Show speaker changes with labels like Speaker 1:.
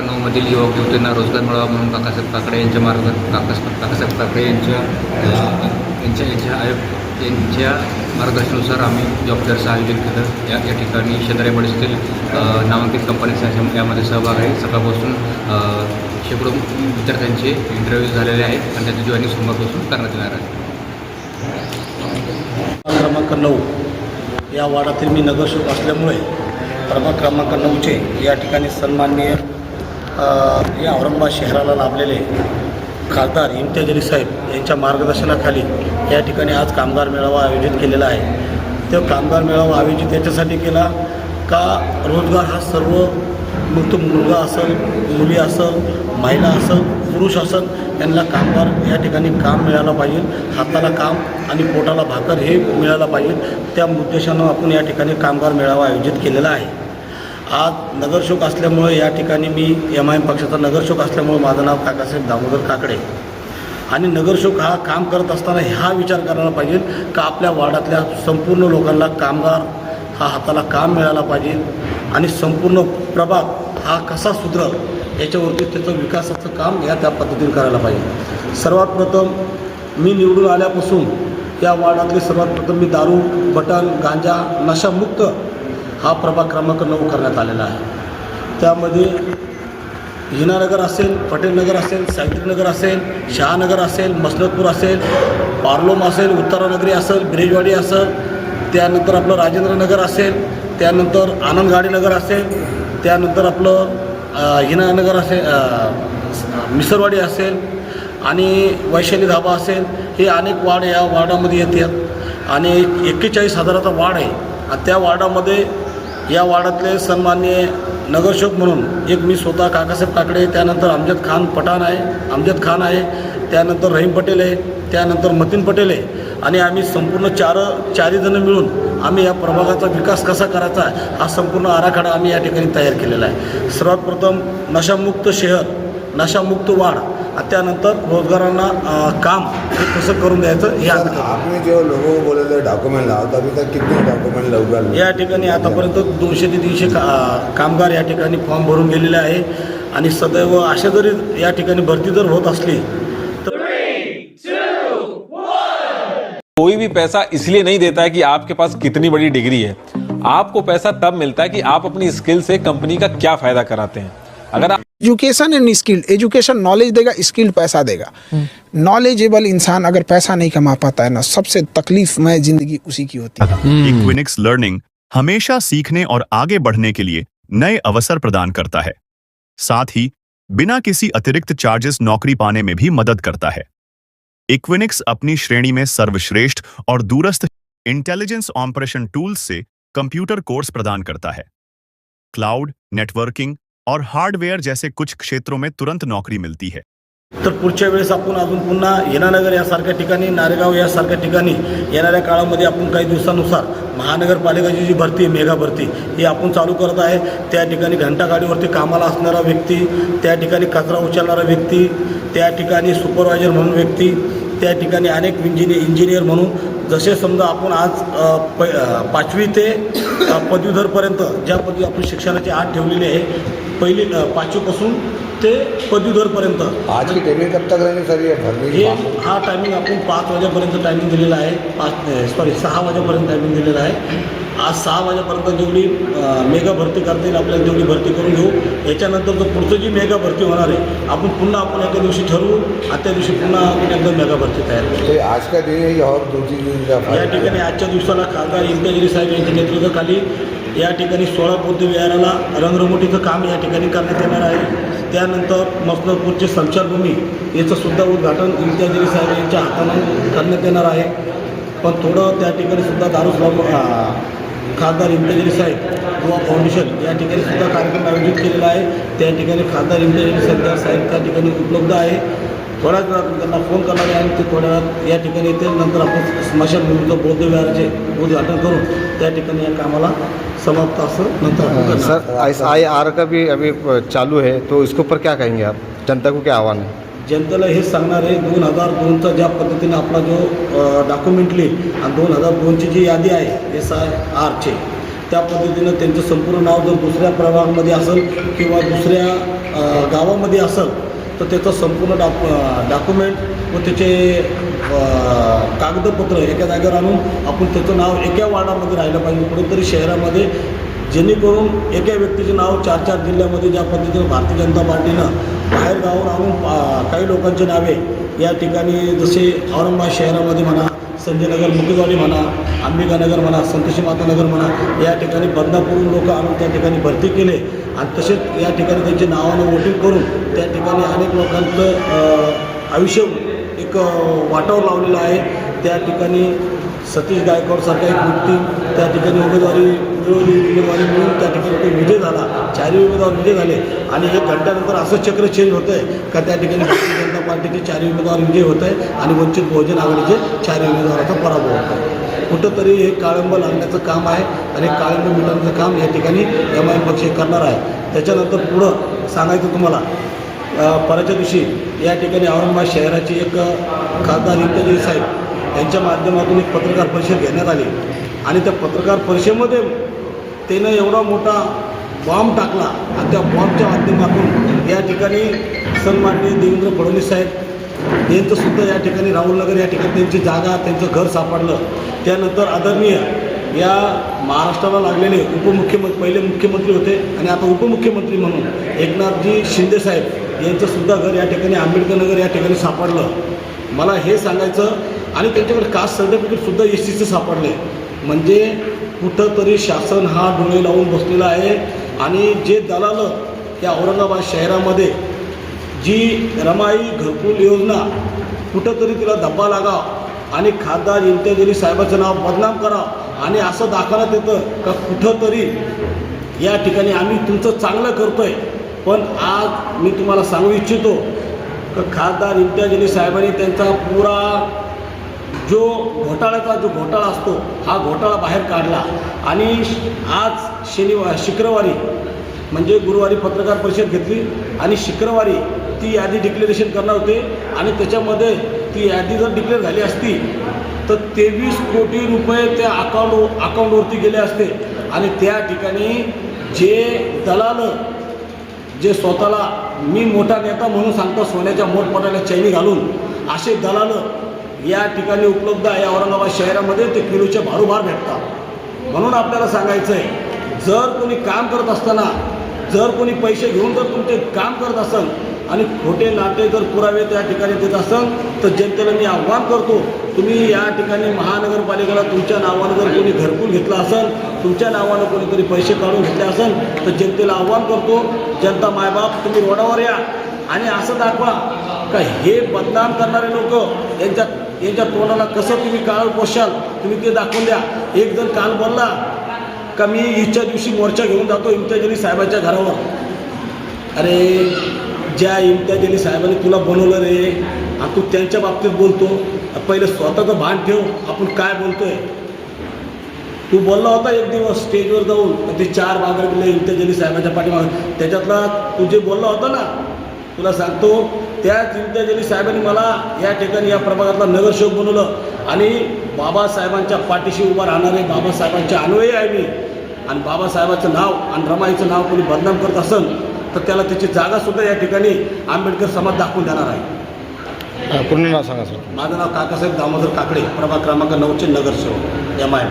Speaker 1: क्रमांक 9मधील युवक युवतींना रोजगार मिळावा म्हणून काकासाहेब काकडे यांच्या काकासाहेब काकडे यांच्या मार्गदर्शनानुसार आम्ही जॉब फेअरचं आयोजन केलं. या ठिकाणी शेजारी परिसरातील नामांकित कंपन्यांचा यामध्ये सहभाग आहे. सकाळपासून शेकडो विद्यार्थ्यांचे इंटरव्ह्यू झालेले आहेत आणि त्याची जॉईनिंग सोमवारपासून करण्यात येणार आहे.
Speaker 2: क्रमांक 9 या वार्डातील मी नगरसेवक असल्यामुळे प्रभाग क्रमांक 9चे या ठिकाणी सन्माननीय या औरंगाबाद शहराला लाभलेले खासदार इम्तियाज अली साहेब यांच्या मार्गदर्शनाखाली या ठिकाणी आज कामगार मेळावा आयोजित केलेला आहे. तो कामगार मेळावा आयोजित याच्यासाठी केला का रोजगार हा सर्व मग तो मुलगा असेल, मुली असेल, महिला असेल, पुरुष असेल, यांना कामगार या ठिकाणी काम मिळालं पाहिजे. हाताला काम आणि पोटाला भाकर हे मिळालं पाहिजे. त्या उद्देशानं आपण या ठिकाणी कामगार मेळावा आयोजित केलेला आहे. आज नगरसेवक असल्यामुळे या ठिकाणी मी MIM पक्षाचा नगरसेवक असल्यामुळे माझं नाव काकासाहेब दामोदर काकडे. आणि नगरसेवक हा काम करत असताना हा विचार करायला पाहिजे का आपल्या वार्डातल्या संपूर्ण लोकांना कामगार हा हाताला काम मिळाला पाहिजे आणि संपूर्ण प्रभाग हा कसा सुधरल याच्यावरती त्याचं विकासाचं काम त्या पद्धतीने करायला पाहिजे. सर्वात प्रथम मी निवडून आल्यापासून या वार्डातले सर्वात प्रथम मी दारू, बटन, गांजा, नशामुक्त हा प्रभाग क्रमांक 9 करण्यात आलेला आहे. त्यामध्ये हिनानगर असेल, पटेलनगर असेल, सावित्रीनगर असेल, शहानगर असेल, मसनतपूर असेल, पार्लोम असेल, उत्तरानगरी असेल, ब्रिजवाडी असेल, त्यानंतर आपलं राजेंद्रनगर असेल, त्यानंतर आनंदगाडीनगर असेल, त्यानंतर आपलं हिनानगर असेल, मिसरवाडी असेल आणि वैशाली धाबा असेल. हे अनेक वार्ड या वार्डामध्ये येतात आणि 41,000चा वार्ड आहे. त्या वार्डामध्ये या वार्डातले सन्माननीय नगरसेवक म्हणून एक मी स्वतः काकासाहेब काकडे, त्यानंतर अमजद खान आहे, त्यानंतर रहीम पटेल आहे, त्यानंतर मतीन पटेल आहे आणि आम्ही संपूर्ण चारही जण मिळून आम्ही या प्रभागाचा विकास कसा करायचा हा संपूर्ण आराखडा आम्ही या ठिकाणी तयार केलेला आहे. सर्वात प्रथम नशामुक्त शहर, नशामुक्त वार्ड, त्यानंतर रोजगारांना काम हे कसं करून द्यायचं हे
Speaker 3: आपने जो लोगों को बोले थे डॉक्युमेंट लाओ, तो अभी तक कितने डॉक्युमेंट लवकर
Speaker 2: या ठिकाणी आतापर्यंत 200 ते 300 कामगार या ठिकाणी फॉर्म भरून गेलेले आहे आणि सदैव अशा जरी या ठिकाणी भरती जर होत असली तर
Speaker 4: कोई भी पैसा इसलिए नहीं देता है कि आपके पास कितनी बड़ी डिग्री है. आपको पैसा तब मिलता है कि आप अपनी स्किल से कंपनी का क्या फायदा कराते हैं. अगर आप
Speaker 5: education end skill, education knowledge देगा, स्किल पैसा देगा. नॉलेजेबल इंसान अगर पैसा नहीं कमा पाता है ना, सबसे तकलीफमय जिंदगी उसी की होती है.
Speaker 6: इक्विनिक्स लर्निंग हमेशा सीखने और आगे बढ़ने के लिए नए अवसर प्रदान करता है. साथ ही बिना किसी अतिरिक्त चार्जेस नौकरी पाने में भी मदद करता है. इक्विनिक्स अपनी श्रेणी में सर्वश्रेष्ठ और दूरस्थ इंटेलिजेंस ऑपरेशन टूल्स से कंप्यूटर कोर्स प्रदान करता है. क्लाउड, नेटवर्किंग और हार्डवेयर जैसे कुछ क्षेत्रों में तुरंत नौकरी मिलती है.
Speaker 2: तर पुढच्या वेळेस आपण अजून पुन्हा हिनानगर यासारख्या ठिकाणी, नारेगाव यासारख्या ठिकाणी येणाऱ्या काळामध्ये आपण काही दिवसानुसार महानगरपालिकेची जी भरती आहे, मेगा भरती ही आपण चालू करत आहे. त्या ठिकाणी घंटागाडीवरती कामाला असणारा व्यक्ती, त्या ठिकाणी कचरा उचलणारा व्यक्ती, त्या ठिकाणी सुपरवायझर म्हणून व्यक्ती, त्या ठिकाणी अनेक इंजिनियर म्हणून, जसे समजा आपण आज 5वी ते पदवीधरपर्यंत ज्या पद्धती आपण शिक्षणाची आठ ठेवलेली आहे, पहिली 5वीपासून ते पदवीधरपर्यंत.
Speaker 3: आज की टाइमिंग कब तक रहेंगे सर?
Speaker 2: हे हा टायमिंग आपण 5 वाजेपर्यंत टायमिंग दिलेला आहे. 6 वाजेपर्यंत टायमिंग दिलेला आहे. आज 6 वाजेपर्यंत जेवढी मेगा भरती करता येईल आपल्याला तेवढी भरती करून घेऊ. याच्यानंतर जर पुढचं जी मेगा भरती होणार आहे आपण एका दिवशी ठरवू आणि त्या दिवशी पुन्हा आपण एकदम मेगा भरती तयार करू.
Speaker 3: तो आज का दिन है और 2-3 दिन का
Speaker 2: या ठिकाणी आजच्या दिवसाला खासदार इम्तियाज अली साहेब यांच्या नेतृत्वाखाली या ठिकाणी 16 बौद्ध विहाराला रंगरंगोटीचं काम या ठिकाणी करण्यात येणार आहे. त्यानंतर मसनतपूरचे संचारभूमी याचं सुद्धा उद्घाटन इम्तियाज अली साहेब यांच्या हातानं करण्यात येणार आहे. पण थोडं त्या ठिकाणी सुद्धा खासदार इम्तियाज अली साहेब गोवा फाउंडेशन या ठिकाणी सुद्धा कार्यक्रम आयोजित केलेला आहे. त्या ठिकाणी खासदार इम्तियाज अली साहेब त्या ठिकाणी उपलब्ध आहे. थोड्याच वेळात त्यांना फोन करणार आहे आणि ते थोड्या वेळात या ठिकाणी येते. नंतर आपण स्मशानभूमीचं बौद्ध विहाराचे उद्घाटन करून त्या ठिकाणी या कामाला समाप्त असं नंतर
Speaker 7: सर IR का भी अभी चालू है, तो इसके ऊपर क्या कहेंगे आप? जनता को क्या आह्वान है?
Speaker 2: जनतेला हेच सांगणार आहे 2002चा ज्या पद्धतीने आपला जो डॉक्युमेंटली आणि 2002ची जी यादी आहे SIRची त्या पद्धतीनं त्यांचं संपूर्ण नाव जर दुसऱ्या प्रभागामध्ये असेल किंवा दुसऱ्या गावामध्ये असेल तर त्याचं संपूर्ण डॉक्युमेंट व त्याचे कागदपत्र एका जागेवर आणून आपण त्याचं नाव एका वार्डामध्ये राहिलं पाहिजे कुठेतरी शहरामध्ये, जेणेकरून एका व्यक्तीचे नाव 4-4 जिल्ह्यामध्ये ज्या पद्धतीनं भारतीय जनता पार्टीनं बाहेर गावावर आणून काही लोकांचे नावे या ठिकाणी जसे औरंगाबाद शहरामध्ये म्हणा, संजयनगर मुकेशवाडी म्हणा, अंबिकानगर म्हणा, संतोषी माता नगर म्हणा, या ठिकाणी बदनापूरून लोक आणून त्या ठिकाणी भरती केले आणि तसेच या ठिकाणी त्यांचे नावानं वोटिंग करून त्या ठिकाणी अनेक लोकांचं आयुष्य एक वाटावर लावलेलं आहे. त्या ठिकाणी सतीश गायकवाडसारखा एक व्यक्ती त्या ठिकाणी उमेदवारी मिळून त्या ठिकाणी तो विजय झाला, 4ही उमेदवार विजय झाले आणि 1 घंट्यानंतर असं चक्र चेंज होतं आहे का त्या ठिकाणी भारतीय जनता पार्टीचे 4ही उमेदवार विजय होत आहे आणि वंचित बहुजन आघाडीचे 4ही उमेदवाराचा पराभव होत आहे. कुठंतरी हे काळंब लागण्याचं काम आहे आणि काळंब मिटवण्याचं काम या ठिकाणी MIM पक्ष करणार आहे. त्याच्यानंतर पुढं सांगायचं तुम्हाला, परवाच्या दिवशी या ठिकाणी औरंगाबाद शहराची एक खासदार इंतेजारी साहेब यांच्या माध्यमातून एक पत्रकार परिषद घेण्यात आली आणि त्या पत्रकार परिषदेमध्ये त्यानं एवढा मोठा बॉम्ब टाकला आणि त्या बॉम्बच्या माध्यमातून या ठिकाणी सन्माननीय देवेंद्र फडणवीस साहेब यांचंसुद्धा या ठिकाणी राहुलनगर या ठिकाणी त्यांची जागा, त्यांचं घर सापडलं. त्यानंतर आदरणीय या महाराष्ट्राला लागलेले उपमुख्यमंत्री, पहिले मुख्यमंत्री होते आणि आता उपमुख्यमंत्री म्हणून एकनाथजी शिंदेसाहेब यांचंसुद्धा घर या ठिकाणी आंबेडकर नगर या ठिकाणी सापडलं. मला हे सांगायचं आणि त्यांच्याकडे कास्ट सर्टिफिकेटसुद्धा SCचं सापडलं आहे. म्हणजे कुठंतरी शासन हा डोळे लावून बसलेला आहे आणि जे दलाल या औरंगाबाद शहरामध्ये जी रमाई घरकुल योजना कुठंतरी तिला धब्बा लागाव आणि खासदार इंतेजारी साहेबाचं नाव बदनाम करावं आणि असं दाखवण्यात येतं का कुठंतरी या ठिकाणी आम्ही तुमचं चांगलं करतो आहे. पण आज मी तुम्हाला सांगू इच्छितो का खासदार इंतेजारी साहेबांनी त्यांचा पुरा जो घोटाळा असतो हा घोटाळा बाहेर काढला आणि आज शुक्रवारी म्हणजे गुरुवारी पत्रकार परिषद घेतली आणि शुक्रवारी ती यादी डिक्लेरेशन करणार होते आणि त्याच्यामध्ये ती यादी जर डिक्लेअर झाली असती तर 23 कोटी रुपये त्या अकाउंटवरती गेले असते आणि त्या ठिकाणी जे दलाल जे स्वतःला मी मोठा नेता म्हणून सांगतो सोन्याच्या मोठमोठ्याल्या चैनी घालून असे दलाल या ठिकाणी उपलब्ध आहे औरंगाबाद शहरामध्ये, ते किलोच्या भारोभार भेटतात. म्हणून आपल्याला सांगायचं आहे, जर कोणी काम करत असताना जर कोणी पैसे घेऊन जर तुमचे काम करत असेल आणि खोटे नाटे जर पुरावे त्या ठिकाणी देत असेल तर जनतेला मी आव्हान करतो, तुम्ही या ठिकाणी महानगरपालिकेला तुमच्या नावानं जर कोणी घरकुल घेतला असेल, तुमच्या नावानं कोणीतरी पैसे काढून घेतले असेल तर जनतेला आव्हान करतो, जनता मायबाप तुम्ही रोडावर या आणि असं दाखवा का हे बदनाम करणारे लोक यांच्या तोंडाला कसं तुम्ही काळ पोशाल, तुम्ही ते दाखवून द्या. एक जण काल बोलला का मी ईदच्या दिवशी मोर्चा घेऊन जातो इंतेजारी साहेबांच्या घरावर. अरे ज्या इंतेजारी साहेबांनी तुला बनवलं रे आणि तू त्यांच्या बाबतीत बोलतो, पहिले स्वतःचं भान ठेव आपण काय बोलतोय. तू बोलला होता एक दिवस स्टेजवर जाऊन ते 4 बागर गेले इंतेजारी साहेबांच्या पाठीमागे, त्याच्यातला तू जे बोलला होता ना, तुला सांगतो त्याच इंतेजारी साहेबांनी मला या ठिकाणी या प्रभागातला नगरसेवक बनवलं आणि बाबासाहेबांच्या पाठीशी उभा राहणारे बाबासाहेबांचे अन्वयी आहे मी. आणि बाबासाहेबांचं नाव आणि रमाईचं नाव कोणी बदनाम करत असेल तर त्याला त्याची जागासुद्धा या ठिकाणी आंबेडकर समाज दाखवून देणार आहे.
Speaker 7: पूर्ण नाव सांगा सर.
Speaker 2: माझं नाव काकासाहेब दामोदर काकडे, प्रभाग क्रमांक 9चे नगरसेवक MIM.